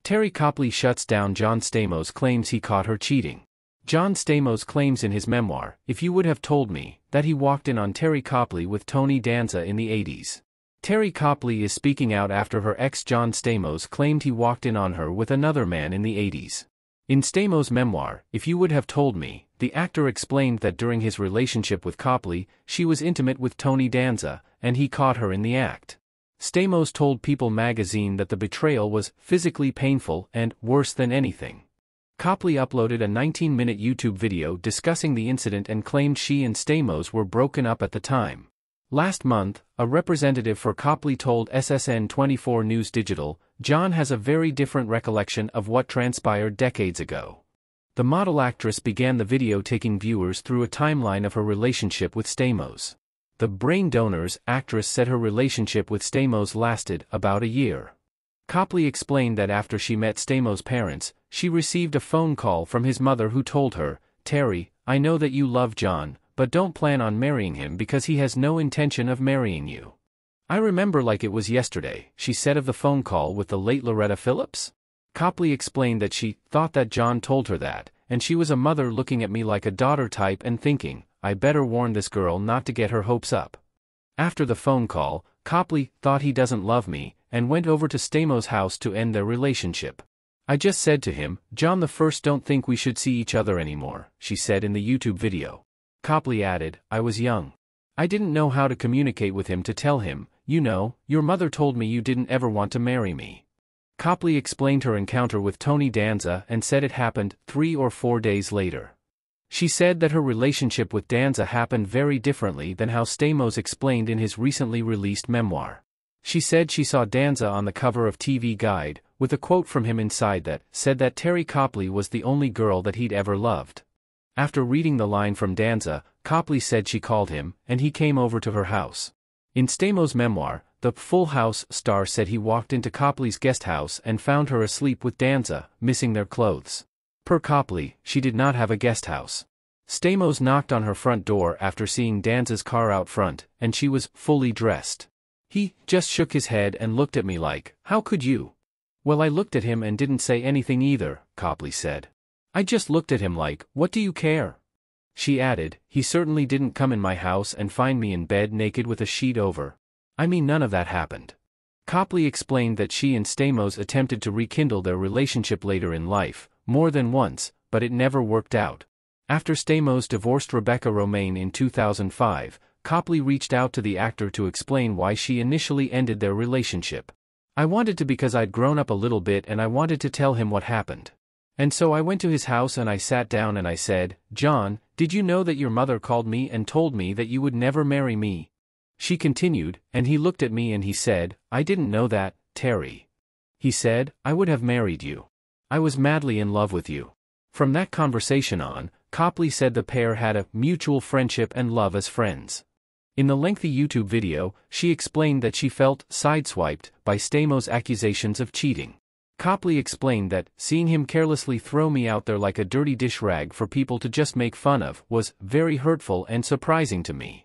Teri Copley shuts down John Stamos' claims he caught her cheating. John Stamos claims in his memoir, "If you would have told me," that he walked in on Teri Copley with Tony Danza in the 80s. Teri Copley is speaking out after her ex John Stamos claimed he walked in on her with another man in the 80s. In Stamos' memoir, "If You Would Have Told Me," the actor explained that during his relationship with Copley, she was intimate with Tony Danza, and he caught her in the act. Stamos told People magazine that the betrayal was physically painful and worse than anything. Copley uploaded a 19-minute YouTube video discussing the incident and claimed she and Stamos were broken up at the time. Last month, a representative for Copley told SSN 24 News Digital, "John has a very different recollection of what transpired decades ago." The model actress began the video taking viewers through a timeline of her relationship with Stamos. The Brain Donors actress said her relationship with Stamos lasted about a year. Copley explained that after she met Stamos' parents, she received a phone call from his mother who told her, "Teri, I know that you love John, but don't plan on marrying him because he has no intention of marrying you." "I remember like it was yesterday," she said of the phone call with the late Loretta Phillips. Copley explained that she thought that John told her that, and she was a mother looking at me like a daughter type and thinking, "I better warn this girl not to get her hopes up." After the phone call, Copley thought he doesn't love me, and went over to Stamos' house to end their relationship. "I just said to him, John the first don't think we should see each other anymore," she said in the YouTube video. Copley added, "I was young. I didn't know how to communicate with him to tell him, you know, your mother told me you didn't ever want to marry me." Copley explained her encounter with Tony Danza and said it happened 3 or 4 days later. She said that her relationship with Danza happened very differently than how Stamos explained in his recently released memoir. She said she saw Danza on the cover of TV Guide, with a quote from him inside that said that Teri Copley was the only girl that he'd ever loved. After reading the line from Danza, Copley said she called him, and he came over to her house. In Stamos' memoir, the Full House star said he walked into Copley's guest house and found her asleep with Danza, missing their clothes. Per Copley, she did not have a guest house. Stamos knocked on her front door after seeing Danza's car out front, and she was fully dressed. "He just shook his head and looked at me like, 'How could you?' Well, I looked at him and didn't say anything either," Copley said. "I just looked at him like, 'What do you care?'" She added, "He certainly didn't come in my house and find me in bed naked with a sheet over. I mean, none of that happened." Copley explained that she and Stamos attempted to rekindle their relationship later in life, more than once, but it never worked out. After Stamos divorced Rebecca Romaine in 2005, Copley reached out to the actor to explain why she initially ended their relationship. "I wanted to because I'd grown up a little bit and I wanted to tell him what happened. And so I went to his house and I sat down and I said, 'John, did you know that your mother called me and told me that you would never marry me?' She continued, and he looked at me and he said, 'I didn't know that, Teri.' He said, 'I would have married you. I was madly in love with you.'" From that conversation on, Copley said the pair had a mutual friendship and love as friends. In the lengthy YouTube video, she explained that she felt sideswiped by Stamos' accusations of cheating. Copley explained that, "Seeing him carelessly throw me out there like a dirty dish rag for people to just make fun of was very hurtful and surprising to me.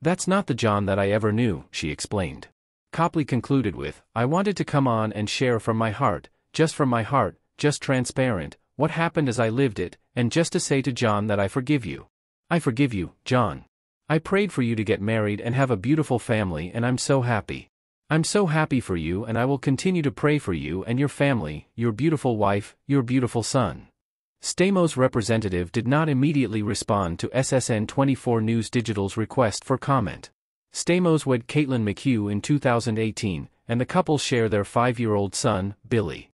That's not the John that I ever knew," she explained. Copley concluded with, "I wanted to come on and share from my heart, just transparent, what happened as I lived it, and just to say to John that I forgive you. I forgive you, John. I prayed for you to get married and have a beautiful family and I'm so happy. I'm so happy for you and I will continue to pray for you and your family, your beautiful wife, your beautiful son." Stamos' representative did not immediately respond to SSN 24 News Digital's request for comment. Stamos wed Caitlin McHugh in 2018, and the couple share their 5-year-old son, Billy.